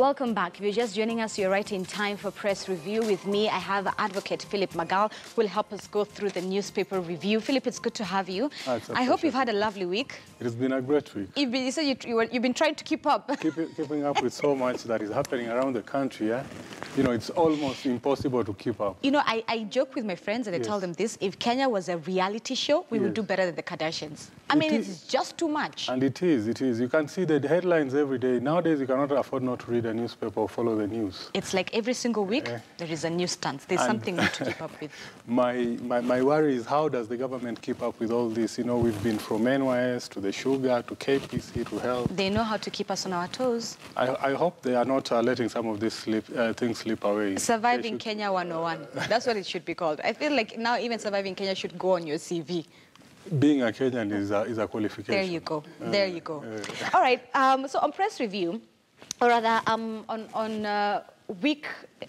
Welcome back. If you're just joining us, you're right in time for Press Review. With me, I have Advocate Philip Magal, who will help us go through the newspaper review. Philip, it's good to have you. I hope you've had a lovely week. It has been a great week. You said you've been trying to keep up. Keeping up with so much that is happening around the country, yeah? You know, it's almost impossible to keep up. You know, I joke with my friends and I tell them this: if Kenya was a reality show, we would do better than the Kardashians. I mean, it's just too much. And it is. You can see the headlines every day. Nowadays, you cannot afford not to read a newspaper or follow the news. It's like every single week, there is a new stunt. There's something new to keep up with. My worry is, how does the government keep up with all this? You know, we've been from NYS to the sugar to KPC to health. They know how to keep us on our toes. I hope they are not letting some of these things slip away. Surviving Kenya 101. That's what it should be called. I feel like now even Surviving Kenya should go on your CV. Being a Kenyan is a qualification. There you go. There you go. All right. So on Press Review, or rather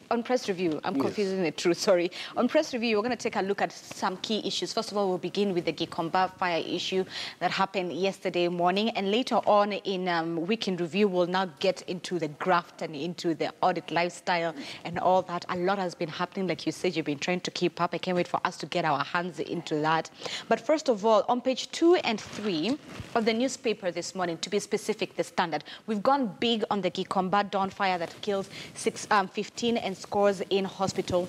on Press Review, I'm confusing the truth, sorry. On Press Review, we're going to take a look at some key issues. First of all, we'll begin with the Gikomba fire issue that happened yesterday morning. And later on in Week in Review, we'll now get into the graft and into the audit lifestyle and all that. A lot has been happening. Like you said, you've been trying to keep up. I can't wait for us to get our hands into that. But first of all, on page 2 and 3 of the newspaper this morning, to be specific, the Standard, we've gone big on the Gikomba dawn fire that kills 15 and scores in hospital.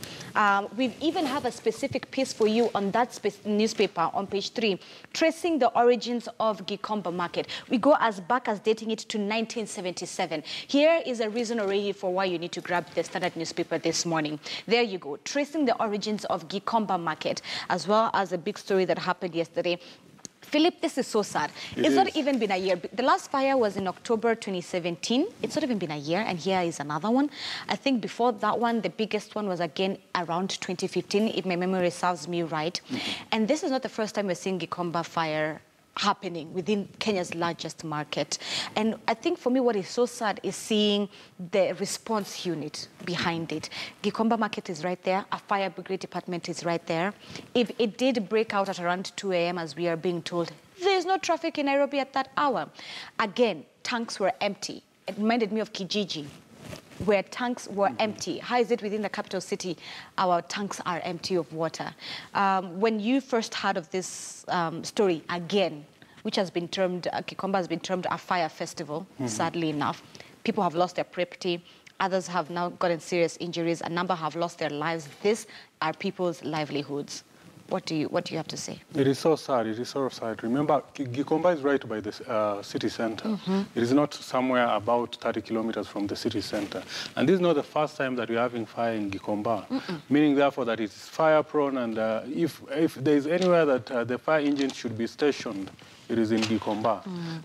We've even have a specific piece for you on that newspaper on page 3, tracing the origins of Gikomba market. We go as back as dating it to 1977. Here is a reason already for why you need to grab the Standard newspaper this morning. There you go, tracing the origins of Gikomba market, as well as a big story that happened yesterday. Philip, this is so sad. It's not even been a year. The last fire was in October 2017. It's not even been a year, and here is another one. I think before that one, the biggest one was again around 2015, if my memory serves me right. And this is not the first time we're seeing Gikomba fire happening within Kenya's largest market. And I think for me what is so sad is seeing the response unit behind it. Gikomba market is right there, a fire brigade department is right there. If it did break out at around 2 a.m. as we are being told, there's no traffic in Nairobi at that hour. Again, tanks were empty. It reminded me of Kijiji, where tanks were empty. How is it within the capital city, our tanks are empty of water? When you first heard of this story, again, which has been termed, Gikomba has been termed a fire festival, sadly enough. People have lost their property. Others have now gotten serious injuries. A number have lost their lives. These are people's livelihoods. What do you have to say? It is so sad. It is so sad. Remember, Gikomba is right by the city center. It is not somewhere about 30 kilometers from the city center. And this is not the first time that we're having fire in Gikomba, meaning therefore that it's fire prone. And if there is anywhere that the fire engine should be stationed, it is in Gikomba.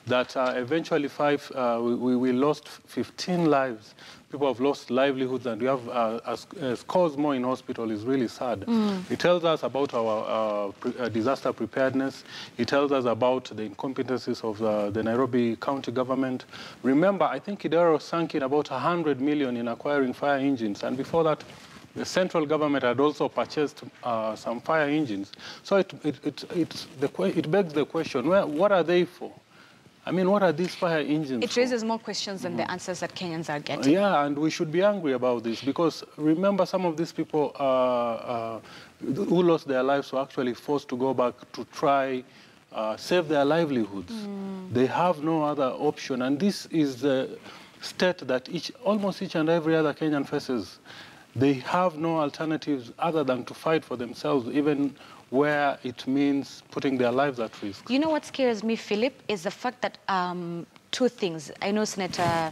That eventually we lost 15 lives. People have lost livelihoods, and we have scores more in hospital. Is really sad. It tells us about our disaster preparedness. It tells us about the incompetencies of the Nairobi County government. Remember, I think Kidero sank in about 100 million in acquiring fire engines, and before that, the central government had also purchased some fire engines. So it begs the question, what are they for? I mean, what are these fire engines It raises more questions than the answers that Kenyans are getting. Yeah, and we should be angry about this, because remember, some of these people who lost their lives were actually forced to go back to try save their livelihoods. They have no other option, and this is the state that almost each and every other Kenyan faces. They have no alternatives other than to fight for themselves, even where it means putting their lives at risk. You know what scares me, Philip, is the fact that two things. I know Senator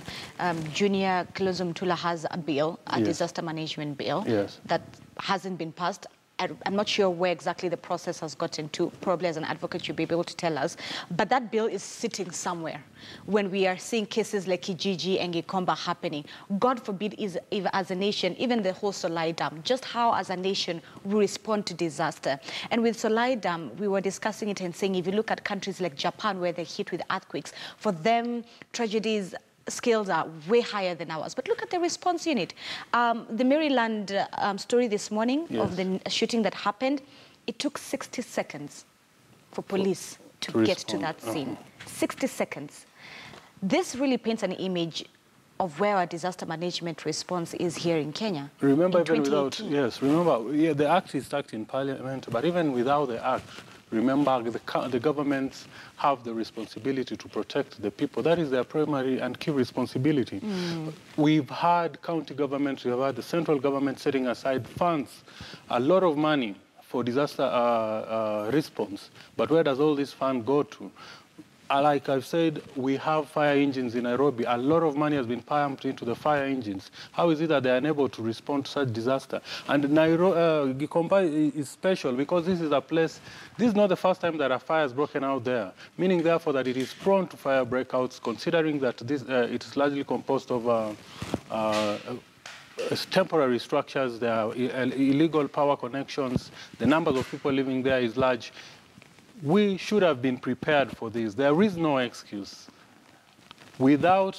Junior Kilonzo Mtula has a bill, a disaster management bill, that hasn't been passed. I'm not sure where exactly the process has gotten to. Probably as an advocate, you'll be able to tell us. But that bill is sitting somewhere when we are seeing cases like Kijiji and Gikomba happening. God forbid, if as a nation, even the whole Solai Dam, just how as a nation we respond to disaster. And with Solai Dam, we were discussing it and saying, if you look at countries like Japan, where they're hit with earthquakes, for them, tragedies scales are way higher than ours. But look at the response unit. The Maryland story this morning of the shooting that happened, it took 60 seconds for police to get to that scene. 60 seconds. This really paints an image of where our disaster management response is here in Kenya. Remember, in even without, yes, remember, yeah, the Act is stuck in Parliament, but even without the Act, remember, the governments have the responsibility to protect the people. That is their primary and key responsibility. We've had county governments, we've had the central government setting aside funds, a lot of money for disaster response. But where does all this fund go to? Like I've said, we have fire engines in Nairobi. A lot of money has been pumped into the fire engines. How is it that they are unable to respond to such disaster? And Gikomba is special because this is a place, this is not the first time that a fire has broken out there, meaning therefore that it is prone to fire breakouts, considering that this, it is largely composed of temporary structures, there are illegal power connections, the numbers of people living there is large. We should have been prepared for this. There is no excuse. With or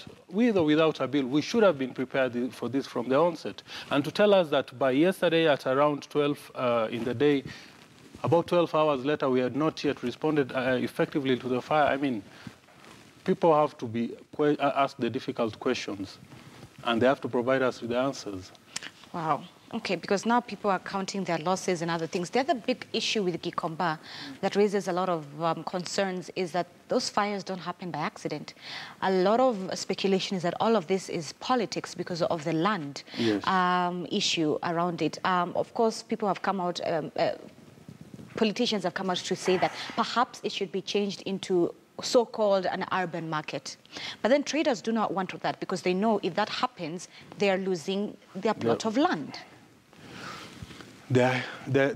without a bill, we should have been prepared for this from the onset. And to tell us that by yesterday at around 12 in the day, about 12 hours later, we had not yet responded effectively to the fire, I mean, people have to be asked the difficult questions, and they have to provide us with the answers. Wow. Okay, because now people are counting their losses and other things. The other big issue with Gikomba that raises a lot of concerns is that those fires don't happen by accident. A lot of speculation is that all of this is politics because of the land issue around it. Of course, people have come out, politicians have come out to say that perhaps it should be changed into so-called an urban market. But then traders do not want that because they know if that happens, they are losing their plot of land. There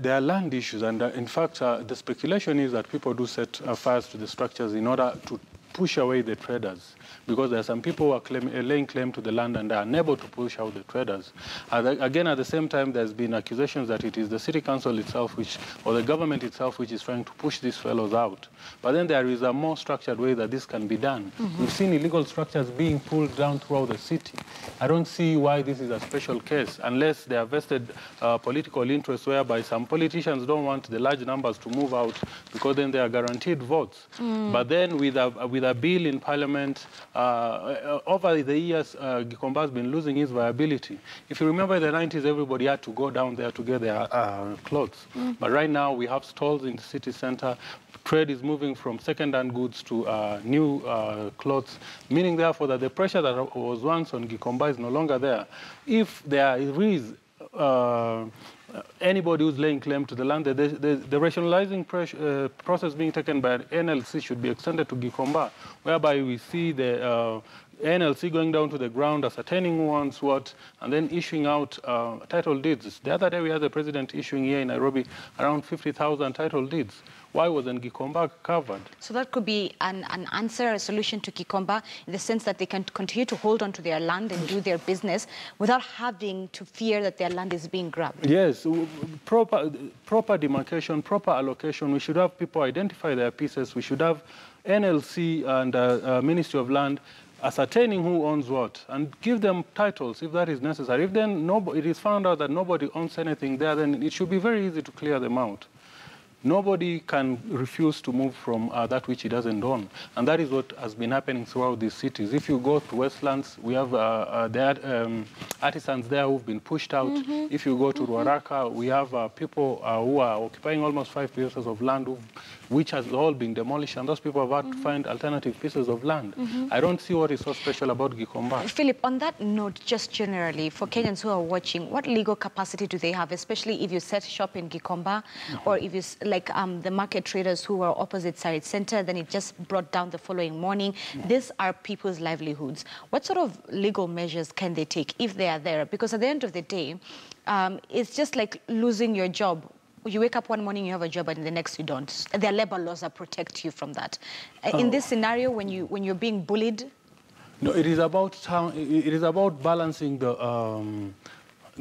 are land issues, and in fact, the speculation is that people do set fires to the structures in order to push away the traders, because there are some people who are laying claim to the land and are unable to push out the traders. Again, at the same time, there's been accusations that it is the city council itself, or the government itself, which is trying to push these fellows out. But then there is a more structured way that this can be done. We've seen illegal structures being pulled down throughout the city. I don't see why this is a special case, unless they are vested political interests whereby some politicians don't want the large numbers to move out because then they are guaranteed votes. But then with a bill in Parliament, over the years, Gikomba has been losing its viability. If you remember in the 90s, everybody had to go down there to get their clothes. But right now, we have stalls in the city center. Trade is moving from second-hand goods to new clothes, meaning therefore that the pressure that was once on Gikomba is no longer there. If there is anybody who's laying claim to the land, the rationalizing process being taken by NLC should be extended to Gikomba, whereby we see the NLC going down to the ground, ascertaining who wants what, and then issuing out title deeds. The other day we had the president issuing here in Nairobi around 50,000 title deeds. Why wasn't Gikomba covered? So that could be an answer, a solution to Gikomba, in the sense that they can continue to hold on to their land and do their business without having to fear that their land is being grabbed. Yes, proper demarcation, proper allocation. We should have people identify their pieces. We should have NLC and Ministry of Land ascertaining who owns what and give them titles if that is necessary. If then it is found out that nobody owns anything there, then it should be very easy to clear them out. Nobody can refuse to move from that which he doesn't own. And that is what has been happening throughout these cities. If you go to Westlands, we have artisans there who've been pushed out. If you go to Ruaraka, we have people who are occupying almost 5 pieces of land, which has all been demolished, and those people have had to find alternative pieces of land. I don't see what is so special about Gikomba. Philip, on that note, just generally, for Kenyans who are watching, what legal capacity do they have, especially if you set shop in Gikomba, or if you, like the market traders who were opposite Side Center, then it just brought down the following morning. These are people's livelihoods. What sort of legal measures can they take if they are there? Because at the end of the day, it's just like losing your job. You wake up one morning, you have a job, and the next you don't. Their labor laws protect you from that. In this scenario, when you're being bullied? No, it is about balancing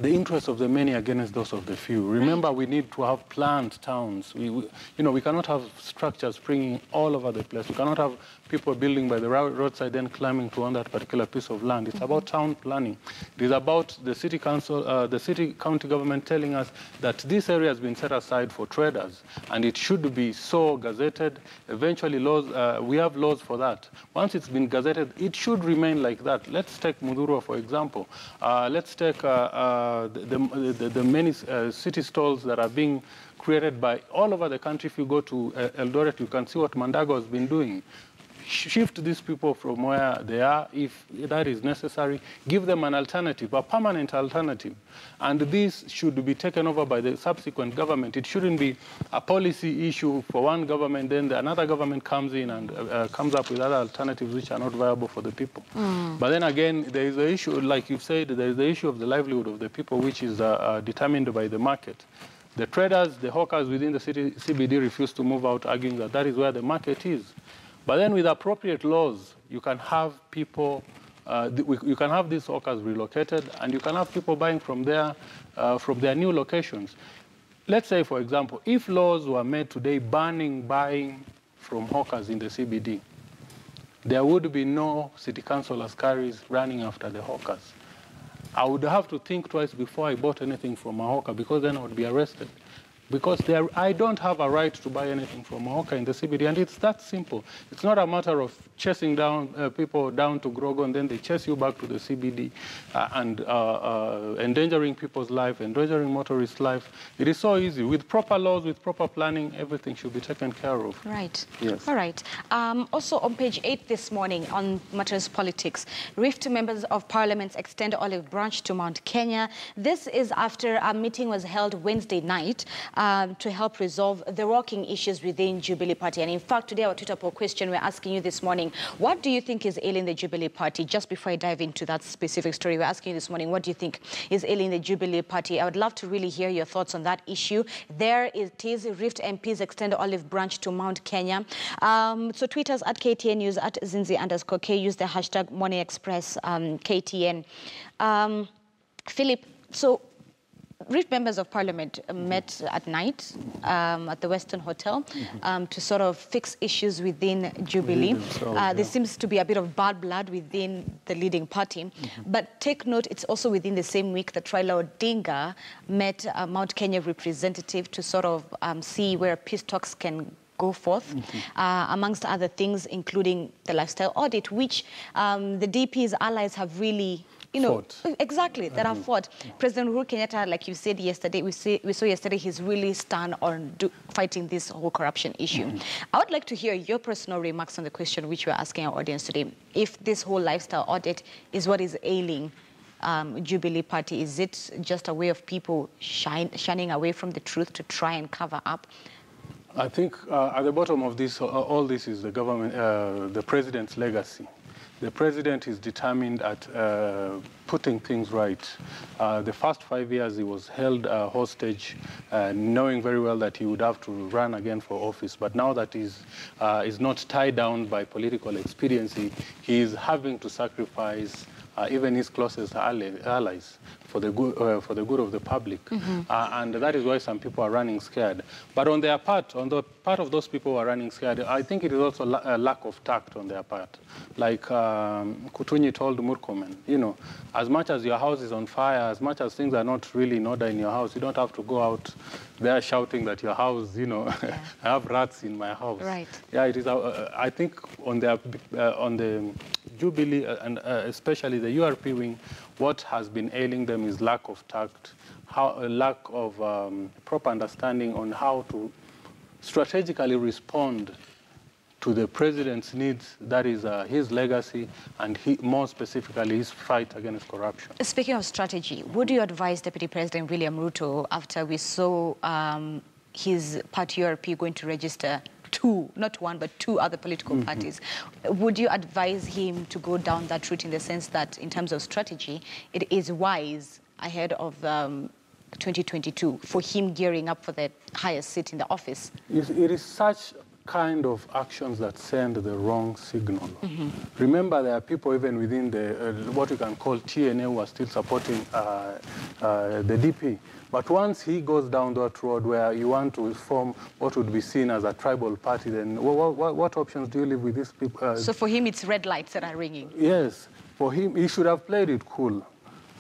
the interests of the many against those of the few. Remember, we need to have planned towns. You know, we cannot have structures springing all over the place. We cannot have people building by the roadside then climbing to on that particular piece of land. It's about town planning. It is about the city council, the city county government telling us that this area has been set aside for traders, and it should be so gazetted. Eventually, laws. We have laws for that. Once it's been gazetted, it should remain like that. Let's take Mudurwa, for example. Let's take the many city stalls that are being created by all over the country. If you go to Eldoret, you can see what Mandago has been doing. Shift these people from where they are, if that is necessary. Give them an alternative, a permanent alternative. And this should be taken over by the subsequent government. It shouldn't be a policy issue for one government, then another government comes in and comes up with other alternatives which are not viable for the people. But then again, there is the issue, like you've said, there is the issue of the livelihood of the people, which is determined by the market. The traders, the hawkers within the CBD refuse to move out, arguing that that is where the market is. But then with appropriate laws, you can have people, you can have these hawkers relocated, and you can have people buying from their new locations. Let's say, for example, if laws were made today banning buying from hawkers in the CBD, there would be no city council askaris running after the hawkers. I would have to think twice before I bought anything from a hawker, because then I would be arrested. Because I don't have a right to buy anything from a hawker in the CBD, and it's that simple. It's not a matter of chasing down people down to Grogo, and then they chase you back to the CBD and endangering people's life, endangering motorists' life. It is so easy. With proper laws, with proper planning, everything should be taken care of. Right. Yes. All right. Also on page 8 this morning on Matters Politics, Rift members of Parliament extend olive branch to Mount Kenya. This is after a meeting was held Wednesday night to help resolve the rocking issues within Jubilee Party. And in fact, today our Twitter poll question, we're asking you this morning, what do you think is ailing the Jubilee Party? Just before I dive into that specific story, we're asking you this morning, what do you think is ailing the Jubilee Party? I would love to really hear your thoughts on that issue. There it is, Rift MPs extend olive branch to Mount Kenya. So tweeters at KTN News, at Zinzi_K, use the hashtag Money Express KTN. Philip, so Rift members of Parliament met at night at the Western Hotel to sort of fix issues within Jubilee. There seems to be a bit of bad blood within the leading party. But take note, it's also within the same week that Raila Odinga met a Mount Kenya representative to sort of see where peace talks can go forth, amongst other things, including the lifestyle audit, which the DP's allies have really exactly, that have fought. President Uhuru Kenyatta, like you said yesterday, we saw yesterday, he's really stand on fighting this whole corruption issue. I would like to hear your personal remarks on the question which we're asking our audience today. If this whole lifestyle audit is what is ailing Jubilee Party, is it just a way of people shunning away from the truth to try and cover up? I think at the bottom of this, all this is the government, the president's legacy. The president is determined at putting things right. The first 5 years he was held hostage, knowing very well that he would have to run again for office. But now that he's not tied down by political expediency, he is having to sacrifice even his closest allies for the good of the public. And that is why some people are running scared. But on their part, on the part of those people who are running scared, I think it is also a lack of tact on their part. Like Kutunyi told Murkomen, you know, as much as your house is on fire, as much as things are not really in order in your house, you don't have to go out there shouting that your house, you know, I have rats in my house. Right. Yeah, it is. I think on the Jubilee and especially the URP wing, what has been ailing them is lack of tact, lack of proper understanding on how to strategically respond to the president's needs, that is his legacy, and more specifically his fight against corruption. Speaking of strategy, would you advise Deputy President William Ruto, after we saw his party URP going to register not one, but two other political parties, would you advise him to go down that route in the sense that, in terms of strategy, it is wise ahead of 2022 for him gearing up for the highest seat in the office? It is such kind of actions that send the wrong signal. Remember, there are people even within the what we can call TNA who are still supporting the DP. But once he goes down that road where you want to form what would be seen as a tribal party, then what options do you leave with these people? So for him, it's red lights that are ringing. Yes. For him, he should have played it cool.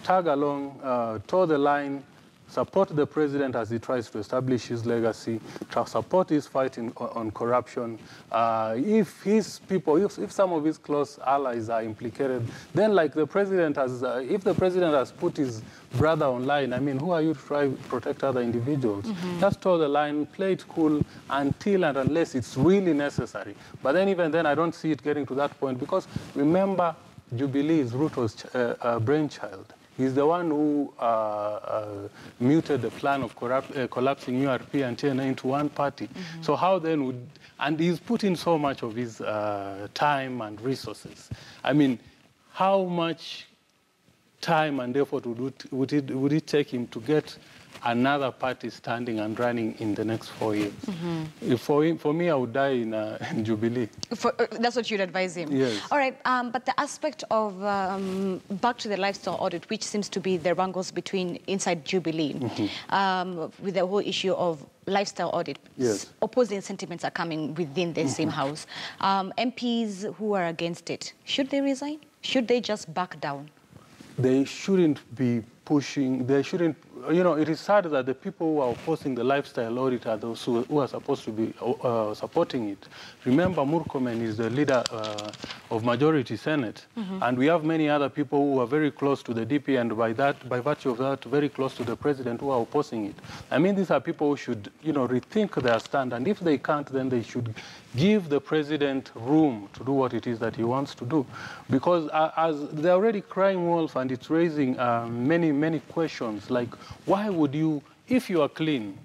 Tag along, toe the line, support the president as he tries to establish his legacy, support his fight on corruption. If his people, if some of his close allies are implicated, then like the president has, if the president has put his brother online, I mean, who are you to try to protect other individuals? Just toe the line, play it cool until and unless it's really necessary. But then even then, I don't see it getting to that point because remember, Jubilee is Ruto's brainchild. He's the one who muted the plan of collapsing URP and TNA into one party. So how then would, and he's put in so much of his time and resources. I mean, how much time and effort would it take him to get another party standing and running in the next 4 years? For me, I would die in Jubilee. That's what you'd advise him? Yes. All right, but the aspect of, back to the lifestyle audit, which seems to be the wrangles between inside Jubilee, with the whole issue of lifestyle audit. Yes. Opposing sentiments are coming within the same house. MPs who are against it, should they resign? Should they just back down? They shouldn't be pushing, they shouldn't, you know, it is sad that the people who are opposing the lifestyle audit are those who are supposed to be supporting it. Remember, Murkomen is the leader of Majority Senate, and we have many other people who are very close to the DP, and by virtue of that, very close to the president who are opposing it. I mean, these are people who should, you know, rethink their stand, and if they can't, then they should give the president room to do what it is that he wants to do. Because as they're already crying wolf, and it's raising many questions, like why would you, if you are clean,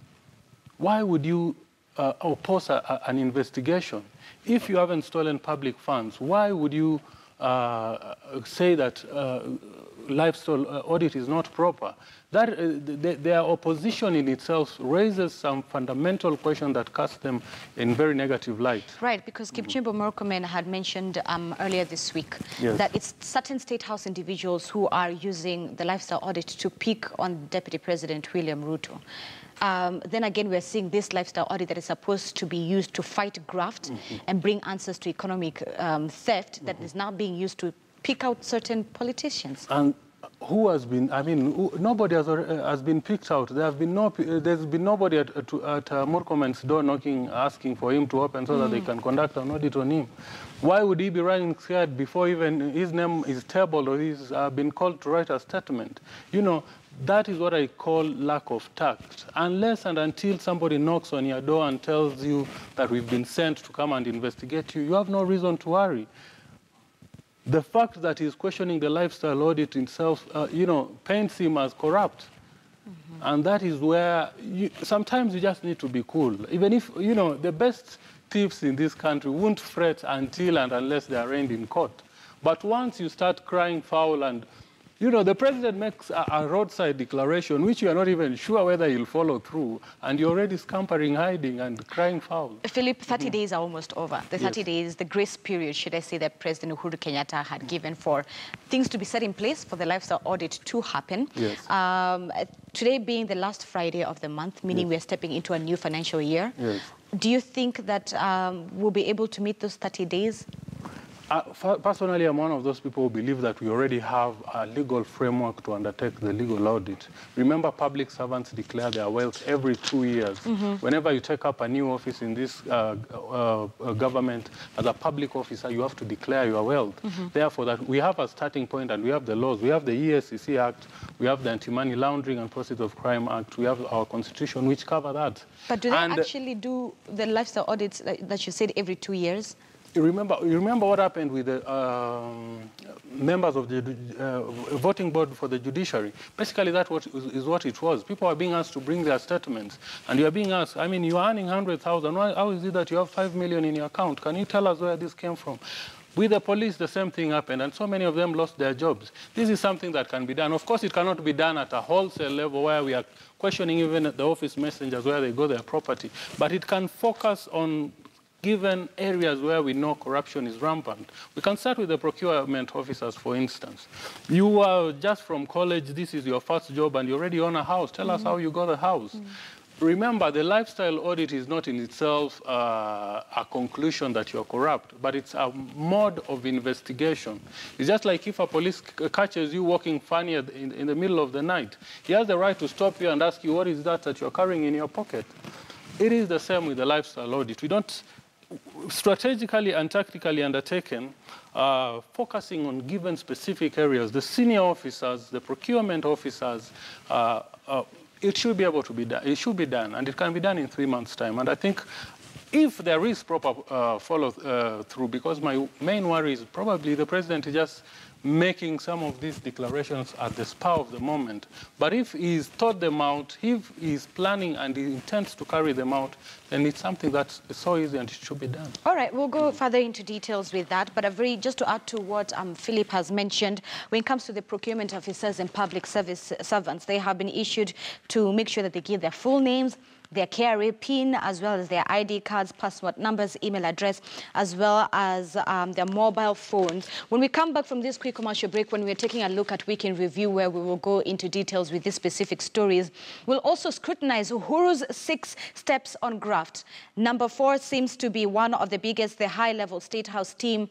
why would you oppose an investigation? If you haven't stolen public funds, why would you say that lifestyle audit is not proper? That their opposition in itself raises some fundamental question that casts them in very negative light. Right, because Kipchumba Murkomen had mentioned earlier this week that it's certain State House individuals who are using the lifestyle audit to pick on Deputy President William Ruto. Then again, we're seeing this lifestyle audit that is supposed to be used to fight graft and bring answers to economic theft that is now being used to pick out certain politicians. And who has been, I mean, nobody has been picked out. There's been nobody at Murkomen's door knocking, asking for him to open so that they can conduct an audit on him. Why would he be running scared before even his name is tabled or he's been called to write a statement? You know, that is what I call lack of tact. Unless and until somebody knocks on your door and tells you that we've been sent to come and investigate you, you have no reason to worry. The fact that he's questioning the lifestyle audit itself, you know, paints him as corrupt. And that is where sometimes you just need to be cool. Even if, you know, the best thieves in this country won't fret until and unless they are arraigned in court. But once you start crying foul and, you know, the president makes a roadside declaration, which you are not even sure whether he'll follow through, and you're already scampering, hiding, and crying foul. Philip, 30 days are almost over. The 30 days, the grace period, should I say, that President Uhuru Kenyatta had given for things to be set in place for the lifestyle audit to happen. Yes. Today being the last Friday of the month, meaning we're stepping into a new financial year. Yes. Do you think that we'll be able to meet those 30 days? Personally, I'm one of those people who believe that we already have a legal framework to undertake the legal audit. Remember, public servants declare their wealth every 2 years. Whenever you take up a new office in this government, as a public officer, you have to declare your wealth. Therefore, that we have a starting point and we have the laws. We have the ESCC Act, we have the Anti-Money Laundering and Proceeds of Crime Act, we have our Constitution, which cover that. But do they actually do the lifestyle audits that you said every 2 years? You remember what happened with the members of the voting board for the judiciary? Basically, that is what it was. People are being asked to bring their statements. And you are being asked, I mean, you are earning 100,000. How is it that you have 5 million in your account? Can you tell us where this came from? With the police, the same thing happened, and so many of them lost their jobs. This is something that can be done. Of course, it cannot be done at a wholesale level where we are questioning even the office messengers where they go their property. But it can focus on given areas where we know corruption is rampant. We can start with the procurement officers, for instance. You are just from college, this is your first job, and you already own a house. Tell us how you got the house. Remember, the lifestyle audit is not in itself a conclusion that you're corrupt, but it's a mode of investigation. It's just like if a police catches you walking funny in the middle of the night. He has the right to stop you and ask you, what is that you're carrying in your pocket? It is the same with the lifestyle audit. We don't strategically and tactically undertaken, focusing on given specific areas. The senior officers, the procurement officers, it should be able to be done. It should be done, and it can be done in 3 months' time. And I think if there is proper follow-through, because my main worry is probably the president is just making some of these declarations at the spur of the moment. But if he's thought them out, if he's planning and he intends to carry them out, then it's something that's so easy and it should be done. All right, we'll go further into details with that. But just to add to what Philip has mentioned, when it comes to the procurement officers and public service servants, they have been issued to make sure that they give their full names, their KRA PIN, as well as their ID cards, passport numbers, email address, as well as their mobile phones. When we come back from this quick commercial break, when we're taking a look at Week in Review, where we will go into details with these specific stories, we'll also scrutinize Uhuru's 6 steps on graft. Number 4 seems to be one of the biggest, the high-level State House team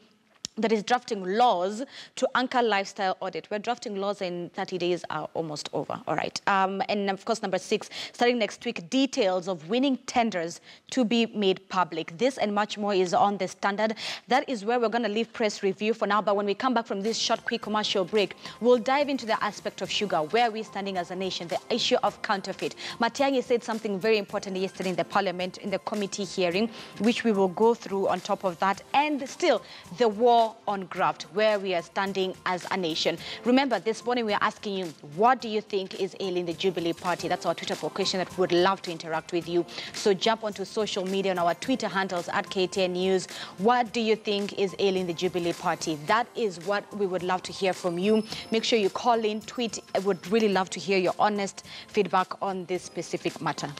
that is drafting laws to anchor lifestyle audit. We're drafting laws in 30 days are almost over. All right. And of course, number 6, starting next week, details of winning tenders to be made public. This and much more is on the Standard. That is where we're going to leave press review for now. But when we come back from this short, quick commercial break, we'll dive into the aspect of sugar, where we're standing as a nation, the issue of counterfeit. Matiang'i said something very important yesterday in the Parliament, in the committee hearing, which we will go through on top of that. And still, the war on graft, where we are standing as a nation. Remember, this morning we are asking you, what do you think is ailing the Jubilee Party? That's our Twitter poll question that we would love to interact with you. So jump onto social media on our Twitter handles at KTN News. What do you think is ailing the Jubilee Party? That is what we would love to hear from you. Make sure you call in, tweet. I would really love to hear your honest feedback on this specific matter.